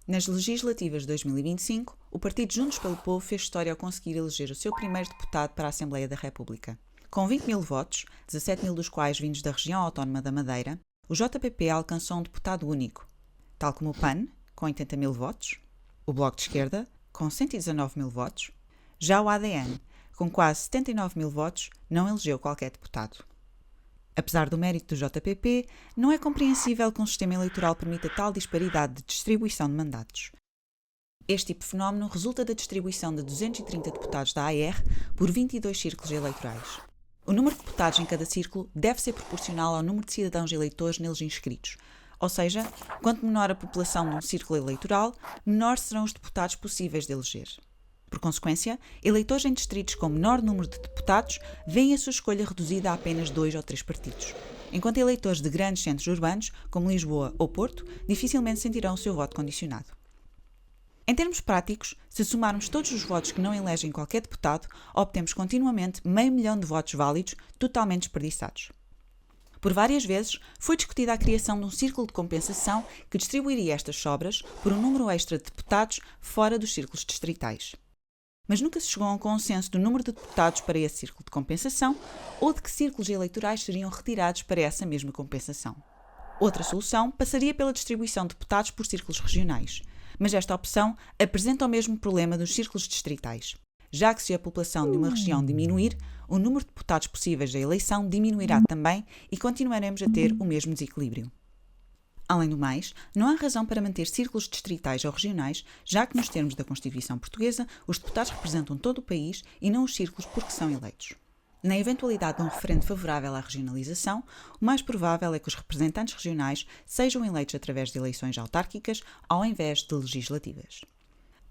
Nas legislativas de 2025, o Partido Juntos pelo Povo fez história ao conseguir eleger o seu primeiro deputado para a Assembleia da República. Com 20 mil votos, 17 mil dos quais vindos da região autónoma da Madeira, o JPP alcançou um deputado único, tal como o PAN, com 80 mil votos, o Bloco de Esquerda, com 119 mil votos, já o ADN, com quase 79 mil votos, não elegeu qualquer deputado. Apesar do mérito do JPP, não é compreensível que um sistema eleitoral permita tal disparidade de distribuição de mandatos. Este tipo de fenómeno resulta da distribuição de 230 deputados da AR por 22 círculos eleitorais. O número de deputados em cada círculo deve ser proporcional ao número de cidadãos eleitores neles inscritos, ou seja, quanto menor a população de um círculo eleitoral, menor serão os deputados possíveis de eleger. Por consequência, eleitores em distritos com menor número de deputados veem a sua escolha reduzida a apenas 2 ou 3 partidos, enquanto eleitores de grandes centros urbanos, como Lisboa ou Porto, dificilmente sentirão o seu voto condicionado. Em termos práticos, se somarmos todos os votos que não elegem qualquer deputado, obtemos continuamente 500 mil de votos válidos totalmente desperdiçados. Por várias vezes, foi discutida a criação de um círculo de compensação que distribuiria estas sobras por um número extra de deputados fora dos círculos distritais. Mas nunca se chegou a um consenso do número de deputados para esse círculo de compensação ou de que círculos eleitorais seriam retirados para essa mesma compensação. Outra solução passaria pela distribuição de deputados por círculos regionais, mas esta opção apresenta o mesmo problema dos círculos distritais, já que se a população de uma região diminuir, o número de deputados possíveis da eleição diminuirá também e continuaremos a ter o mesmo desequilíbrio. Além do mais, não há razão para manter círculos distritais ou regionais, já que nos termos da Constituição Portuguesa, os deputados representam todo o país e não os círculos porque são eleitos. Na eventualidade de um referendo favorável à regionalização, o mais provável é que os representantes regionais sejam eleitos através de eleições autárquicas ao invés de legislativas.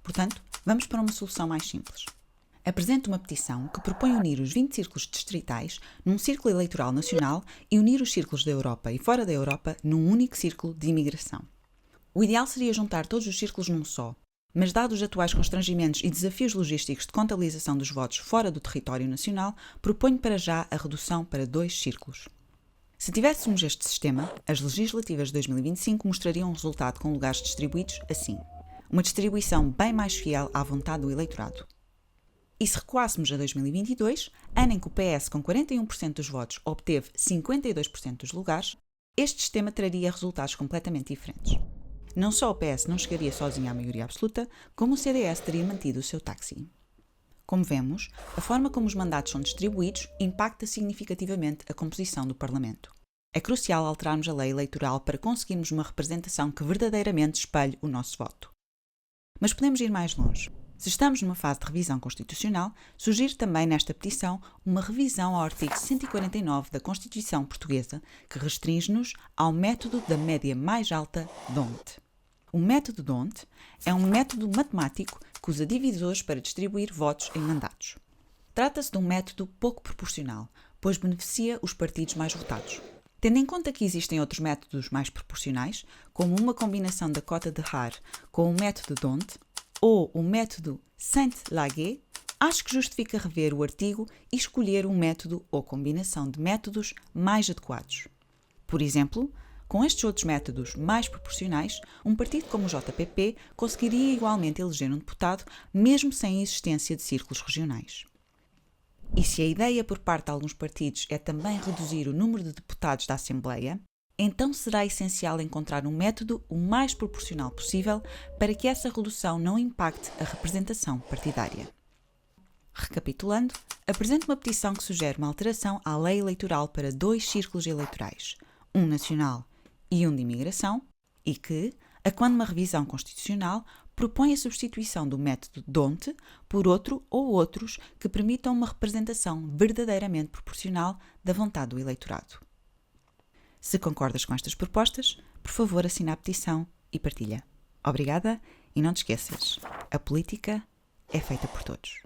Portanto, vamos para uma solução mais simples. Apresento uma petição que propõe unir os 20 círculos distritais num círculo eleitoral nacional e unir os círculos da Europa e fora da Europa num único círculo de imigração. O ideal seria juntar todos os círculos num só, mas dados os atuais constrangimentos e desafios logísticos de contabilização dos votos fora do território nacional, proponho para já a redução para 2 círculos. Se tivéssemos este sistema, as legislativas de 2025 mostrariam um resultado com lugares distribuídos assim: uma distribuição bem mais fiel à vontade do eleitorado. E se recuássemos a 2022, ano em que o PS com 41% dos votos obteve 52% dos lugares, este sistema traria resultados completamente diferentes. Não só o PS não chegaria sozinho à maioria absoluta, como o CDS teria mantido o seu táxi. Como vemos, a forma como os mandatos são distribuídos impacta significativamente a composição do Parlamento. É crucial alterarmos a lei eleitoral para conseguirmos uma representação que verdadeiramente espelhe o nosso voto. Mas podemos ir mais longe. Se estamos numa fase de revisão constitucional, sugiro também nesta petição uma revisão ao artigo 149 da Constituição Portuguesa, que restringe-nos ao método da média mais alta D'Hondt. O método D'Hondt é um método matemático que usa divisores para distribuir votos em mandatos. Trata-se de um método pouco proporcional, pois beneficia os partidos mais votados. Tendo em conta que existem outros métodos mais proporcionais, como uma combinação da cota de Haar com o método D'Hondt, ou o método Sainte-Laguerre, acho que justifica rever o artigo e escolher um método ou combinação de métodos mais adequados. Por exemplo, com estes outros métodos mais proporcionais, um partido como o JPP conseguiria igualmente eleger um deputado, mesmo sem a existência de círculos regionais. E se a ideia por parte de alguns partidos é também reduzir o número de deputados da Assembleia, então será essencial encontrar um método o mais proporcional possível para que essa redução não impacte a representação partidária. Recapitulando, apresento uma petição que sugere uma alteração à lei eleitoral para 2 círculos eleitorais, um nacional e um de imigração, e que, a quando uma revisão constitucional, propõe a substituição do método D'Hondt por outro ou outros que permitam uma representação verdadeiramente proporcional da vontade do eleitorado. Se concordas com estas propostas, por favor assina a petição e partilha. Obrigada e não te esqueças, a política é feita por todos.